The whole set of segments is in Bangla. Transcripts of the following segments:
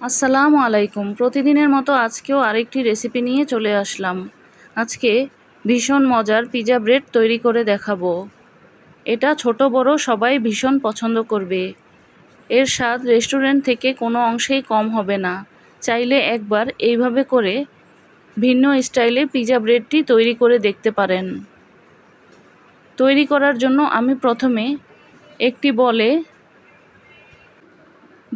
আসসালামু আলাইকুম। প্রতিদিনের মতো আজকেও আরেকটি রেসিপি নিয়ে চলে আসলাম। আজকে ভীষণ মজার পিজা ব্রেড তৈরি করে দেখাবো। এটা ছোট বড় সবাই ভীষণ পছন্দ করবে। এর স্বাদ রেস্টুরেন্ট থেকে কোনো অংশেই কম হবে না। চাইলে একবার এইভাবে করে ভিন্ন স্টাইলে পিজা ব্রেডটি তৈরি করে দেখতে পারেন। তৈরি করার জন্য আমি প্রথমে একটি বলে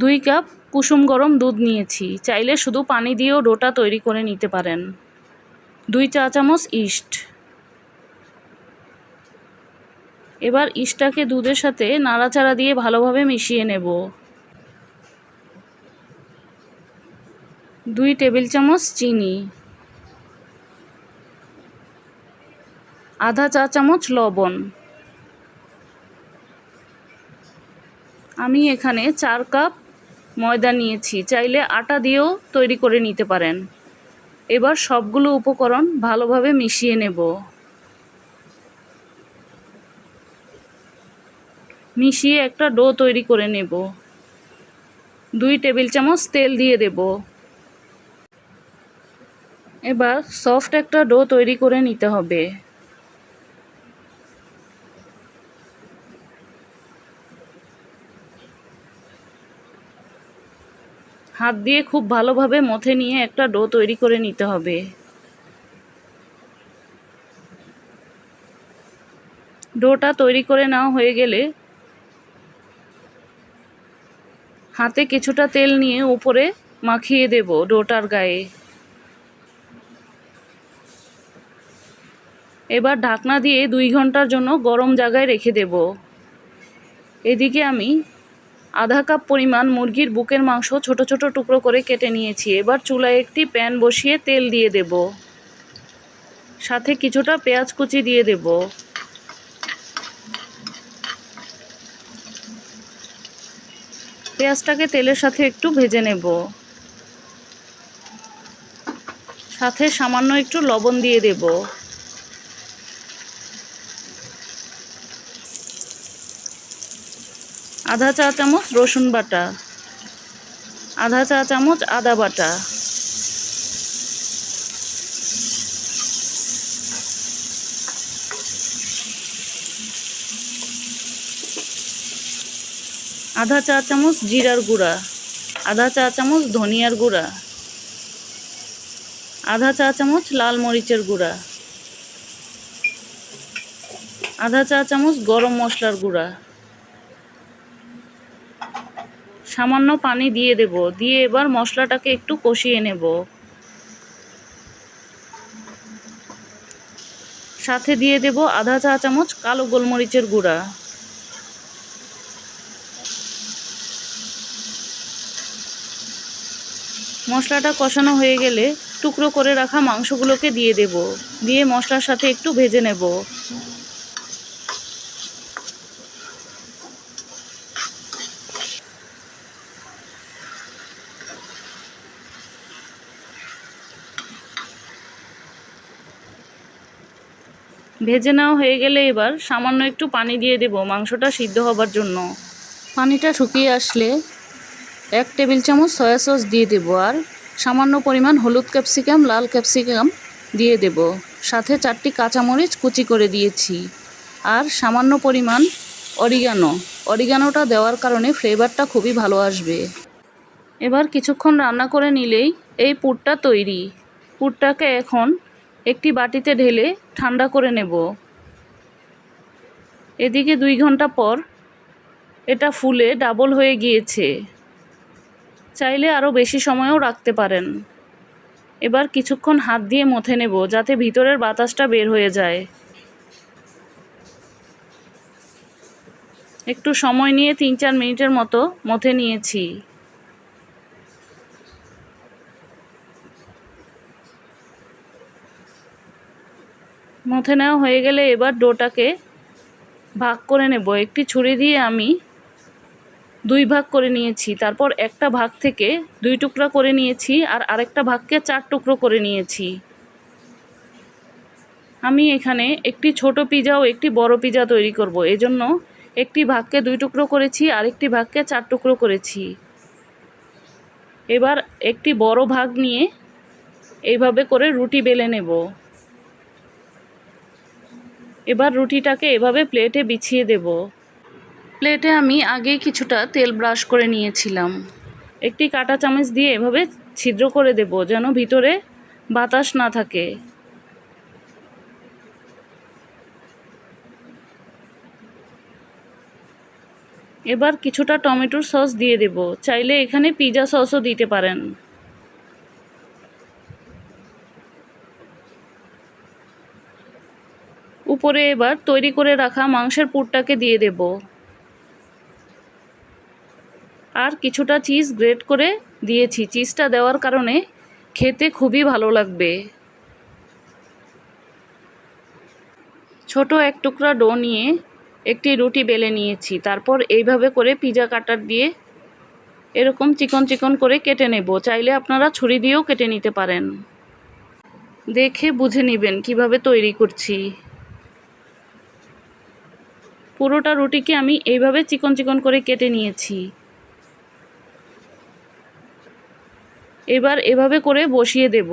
2 কাপ কুসুম গরম দুধ নিয়েছি। চাইলে শুধু পানি দিয়েও ডোটা তৈরি করে নিতে পারেন। 2 চা চামচ ইস্ট। এবার ইস্টটাকে দুধের সাথে নাড়াচাড়া দিয়ে ভালোভাবে মিশিয়ে নেব। 2 টেবিল চামচ চিনি, আধা চা চামচ লবণ। আমি এখানে 4 কাপ ময়দা নিয়েছি। চাইলে আটা দিয়েও তৈরি করে নিতে পারেন। এবার সবগুলো উপকরণ ভালোভাবে মিশিয়ে নেব। মিশিয়ে একটা ডো তৈরি করে নেব। 2 টেবিল চামচ তেল দিয়ে দেব। এবার সফট একটা ডো তৈরি করে নিতে হবে। হাত দিয়ে খুব ভালোভাবে মথে নিয়ে একটা ডো তৈরি করে নিতে হবে। ডোটা তৈরি করে নেওয়া হয়ে গেলে হাতে কিছুটা তেল নিয়ে উপরে মাখিয়ে দেব ডোটার গায়ে। এবার ঢাকনা দিয়ে 2 ঘন্টার জন্য গরম জায়গায় রেখে দেব। এদিকে আমি আধা কাপ পরিমাণ মুরগির বুকের মাংস ছোট ছোট টুকরো করে কেটে নিয়েছি। এবার চুলায় একটি প্যান বসিয়ে তেল দিয়ে দেব। সাথে কিছুটা পেঁয়াজ কুচি দিয়ে দেব। পেঁয়াজটাকে তেলের সাথে একটু ভেজে নেব। সাথে সামান্য একটু লবণ দিয়ে দেব। আধা চা চামচ রসুন বাটা, আধা চা চামচ আদা বাটা, আধা চা চামচ জিরার গুঁড়া, আধা চা চামচ ধনিয়ার গুঁড়া, আধা চা চামচ লাল মরিচের গুঁড়া, আধা চা চামচ গরম মশলার গুঁড়া। সামান্য পানি দিয়ে দেব। দিয়ে এবার মশলাটাকে একটু কষিয়ে নেব। সাথে দিয়ে দেব আধা চা চামচ কালো গোলমরিচের গুঁড়া। মশলাটা কষানো হয়ে গেলে টুকরো করে রাখা মাংসগুলোকে দিয়ে দেব। দিয়ে মশলার সাথে একটু ভেজে নেব। ভেজে নেওয়া হয়ে গেলে এবার সামান্য একটু পানি দিয়ে দেব মাংসটা সিদ্ধ হবার জন্য। পানিটা শুকিয়ে আসলে 1 টেবিল চামচ সয়া সস দিয়ে দেব। আর সামান্য পরিমাণ হলুদ ক্যাপসিকাম, লাল ক্যাপসিকাম দিয়ে দেব। সাথে 4টি কাঁচামরিচ কুচি করে দিয়েছি। আর সামান্য পরিমাণ অরিগানোটা দেওয়ার কারণে ফ্লেভারটা খুবই ভালো আসবে। এবার কিছুক্ষণ রান্না করে নিলেই এই পুরটা তৈরি। পুরটাকে এখন একটি বাটিতে ঢেলে ঠান্ডা করে নেব। এদিকে 2 ঘন্টা পর এটা ফুলে ডাবল হয়ে গিয়েছে। চাইলে আরও বেশি সময়ও রাখতে পারেন। এবার কিছুক্ষণ হাত দিয়ে মথে নেব যাতে ভিতরের বাতাসটা বের হয়ে যায়। একটু সময় নিয়ে 3-4 মিনিটের মতো মথে নিয়েছি। মথে নেওয়া হয়ে গেলে এবার ডোটাকে ভাগ করে নেব। একটি ছুরি দিয়ে আমি 2 ভাগ করে নিয়েছি। তারপর একটা ভাগ থেকে 2 টুকরা করে নিয়েছি আর আরেকটা ভাগকে 4 টুকরো করে নিয়েছি। আমি এখানে একটি ছোট পিজা ও একটি বড় পিজা তৈরি করব। এজন্য একটি ভাগকে 2 টুকরো করেছি, আরেকটি ভাগকে 4 টুকরো করেছি। এবার একটি বড় ভাগ নিয়ে এইভাবে করে রুটি বেলে নেব। এবার রুটিটাকে এভাবে প্লেটে বিছিয়ে দেব। প্লেটে আমি আগেই কিছুটা তেল ব্রাশ করে নিয়েছিলাম। একটি কাঁটা চামচ দিয়ে এভাবে ছিদ্র করে দেব যেন ভিতরে বাতাস না থাকে। এবার কিছুটা টমেটোর সস দিয়ে দেব, চাইলে এখানে পিৎজা সসও দিতে পারেন। উপরে এবার তৈরি করে রাখা মাংসের পুরটাকে দিয়ে দেব আর কিছুটা চিজ গ্রেট করে দিয়েছি। চিজটা দেওয়ার কারণে খেতে খুবই ভালো লাগবে। ছোট এক টুকরা ডো নিয়ে একটি রুটি বেলে নিয়েছি। তারপর এইভাবে করে পিৎজা কাটার দিয়ে এরকম চিকন চিকন করে কেটে নেব। চাইলে আপনারা ছুরি দিয়েও কেটে নিতে পারেন। দেখে বুঝে নেবেন কিভাবে তৈরি করছি। পুরোটা রুটিকে আমি এইভাবে চিকন চিকন করে কেটে নিয়েছি। এবার এভাবে করে বসিয়ে দেব।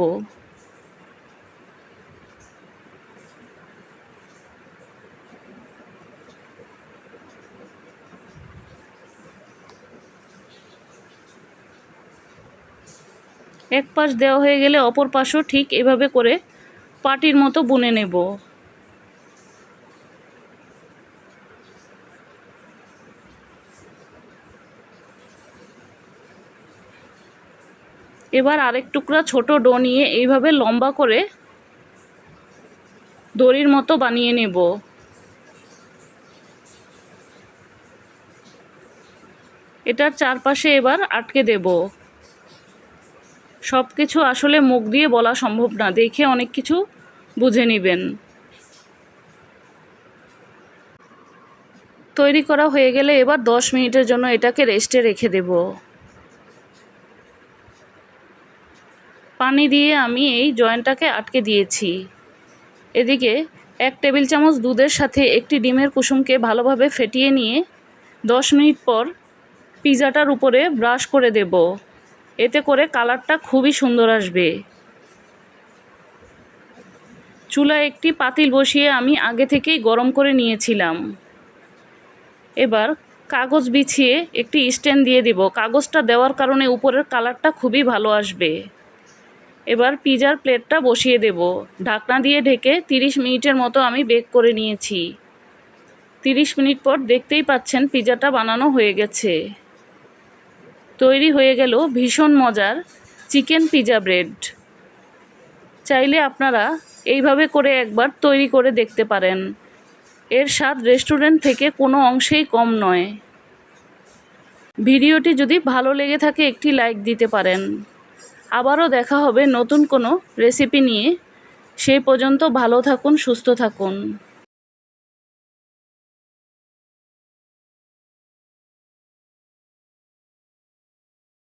এক পাশ দেওয়া হয়ে গেলে অপর পাশও ঠিক এভাবে করে পাটির মতো বুনে নেব। এবার আরেক টুকরা ছোট ডো নিয়ে এইভাবে লম্বা করে দড়ির মতো বানিয়ে নেব। এটার চারপাশে এবার আটকে দেব। সব কিছু আসলে মুখ দিয়ে বলা সম্ভব না, দেখে অনেক কিছু বুঝে নেবেন। তৈরি করা হয়ে গেলে এবার 10 মিনিটের জন্য এটাকে রেস্টে রেখে দেব। পানি দিয়ে আমি এই জয়েন্টটাকে আটকে দিয়েছি। এদিকে 1 টেবিল চামচ দুধের সাথে একটি ডিমের কুসুমকে ভালোভাবে ফেটিয়ে নিয়ে 10 মিনিট পর পিৎজাটার উপরে ব্রাশ করে দেব। এতে করে কালারটা খুবই সুন্দর আসবে। চুলায় একটি পাতিল বসিয়ে আমি আগে থেকেই গরম করে নিয়েছিলাম। এবার কাগজ বিছিয়ে একটি স্ট্যান্ড দিয়ে দেব। কাগজটা দেওয়ার কারণে উপরের কালারটা খুবই ভালো আসবে। এবার পিৎজার প্লেটটা বসিয়ে দেব। ঢাকনা দিয়ে ঢেকে 30 মিনিটের মতো আমি বেক করে নিয়েছি। 30 মিনিট পর দেখতেই পাচ্ছেন পিৎজাটা বানানো হয়ে গেছে। তৈরি হয়ে গেল ভীষণ মজার চিকেন পিৎজা ব্রেড। চাইলে আপনারা এইভাবে করে একবার তৈরি করে দেখতে পারেন। এর স্বাদ রেস্টুরেন্ট থেকে কোনো অংশেই কম নয়। ভিডিওটি যদি ভালো লেগে থাকে একটি লাইক দিতে পারেন। আবারও দেখা হবে নতুন কোনো রেসিপি নিয়ে। সেই পর্যন্ত ভালো থাকুন, সুস্থ থাকুন।